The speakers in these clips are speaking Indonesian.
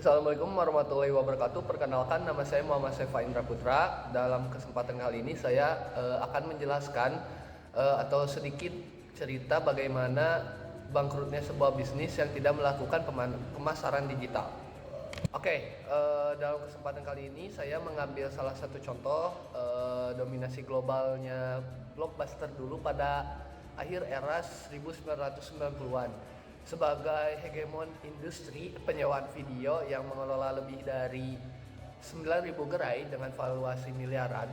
Assalamualaikum warahmatullahi wabarakatuh. Perkenalkan, nama saya Muhammad Sefa Indra Putra. Dalam kesempatan kali ini saya akan menjelaskan atau sedikit cerita bagaimana bangkrutnya sebuah bisnis yang tidak melakukan pemasaran digital. Dalam kesempatan kali ini saya mengambil salah satu contoh dominasi globalnya Blockbuster dulu pada akhir era 1990-an. Sebagai hegemon industri penyewaan video yang mengelola lebih dari 9.000 gerai dengan valuasi miliaran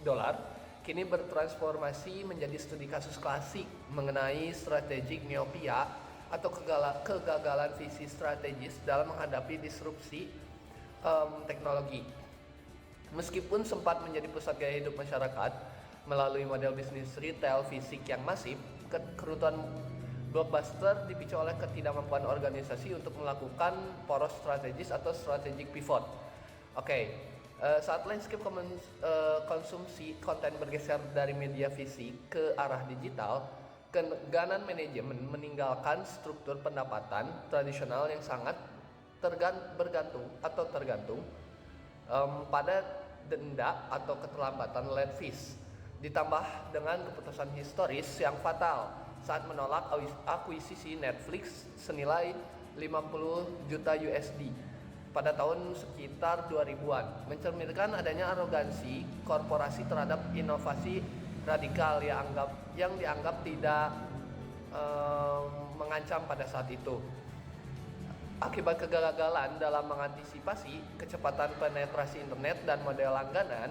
dolar, kini bertransformasi menjadi studi kasus klasik mengenai strategic myopia atau kegagalan visi strategis dalam menghadapi disrupsi teknologi. Meskipun sempat menjadi pusat gaya hidup masyarakat melalui model bisnis retail fisik yang masif, keruntuhan Blockbuster dipicu oleh ketidakmampuan organisasi untuk melakukan poros strategis atau strategic pivot. Saat landscape konsumsi konten bergeser dari media fisik ke arah digital, keengganan manajemen meninggalkan struktur pendapatan tradisional yang sangat tergantung pada denda atau keterlambatan late fees, ditambah dengan keputusan historis yang fatal saat menolak akuisisi Netflix senilai 50 juta USD pada tahun sekitar 2000-an, mencerminkan adanya arogansi korporasi terhadap inovasi radikal yang dianggap tidak mengancam pada saat itu. Akibat kegagalan dalam mengantisipasi kecepatan penetrasi internet dan model langganan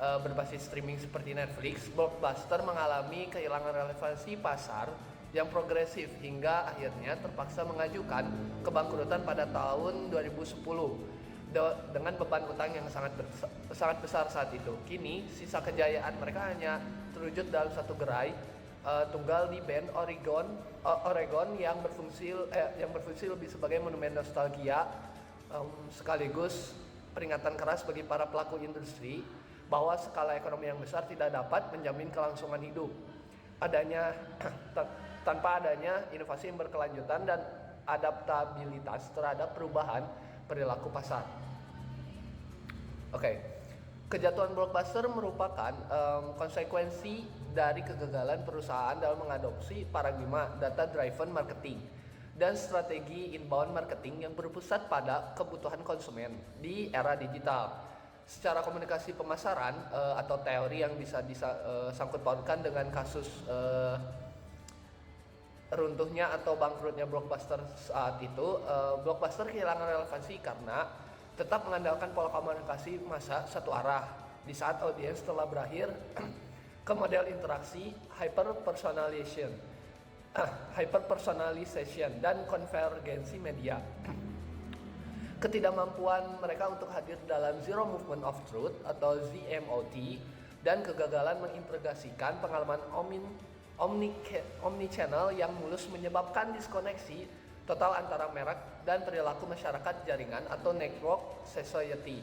berbasis streaming seperti Netflix, Blockbuster mengalami kehilangan relevansi pasar yang progresif hingga akhirnya terpaksa mengajukan kebangkrutan pada tahun 2010 dengan beban utang yang sangat besar saat itu. Kini sisa kejayaan mereka hanya terwujud dalam satu gerai tunggal di Bend, Oregon yang berfungsi lebih sebagai monumen nostalgia sekaligus peringatan keras bagi para pelaku industri bahwa skala ekonomi yang besar tidak dapat menjamin kelangsungan hidup tanpa adanya inovasi yang berkelanjutan dan adaptabilitas terhadap perubahan perilaku pasar. Kejatuhan Blockbuster merupakan konsekuensi dari kegagalan perusahaan dalam mengadopsi paradigma data-driven marketing dan strategi inbound marketing yang berpusat pada kebutuhan konsumen di era digital. Secara komunikasi pemasaran atau teori yang bisa disangkut pautkan dengan kasus runtuhnya atau bangkrutnya Blockbuster saat itu, Blockbuster kehilangan relevansi karena tetap mengandalkan pola komunikasi massa satu arah di saat audiens telah berakhir ke model interaksi hyperpersonalization dan konvergensi media. Ketidakmampuan mereka untuk hadir dalam Zero Movement of Truth atau ZMOT dan kegagalan mengintegrasikan pengalaman omnichannel yang mulus menyebabkan diskoneksi total antara merek dan perilaku masyarakat jaringan atau network society.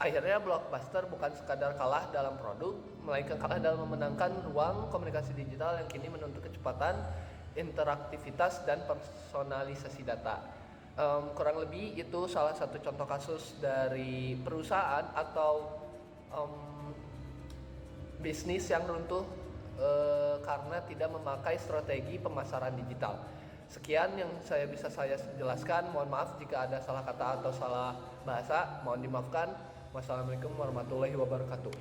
Akhirnya Blockbuster bukan sekadar kalah dalam produk, melainkan kalah dalam memenangkan ruang komunikasi digital yang kini menuntut kecepatan, interaktivitas, dan personalisasi data. Kurang lebih itu salah satu contoh kasus dari perusahaan atau bisnis yang runtuh karena tidak memakai strategi pemasaran digital. Sekian yang bisa saya jelaskan. Mohon maaf jika ada salah kata atau salah bahasa, mohon dimaafkan. Wassalamualaikum warahmatullahi wabarakatuh.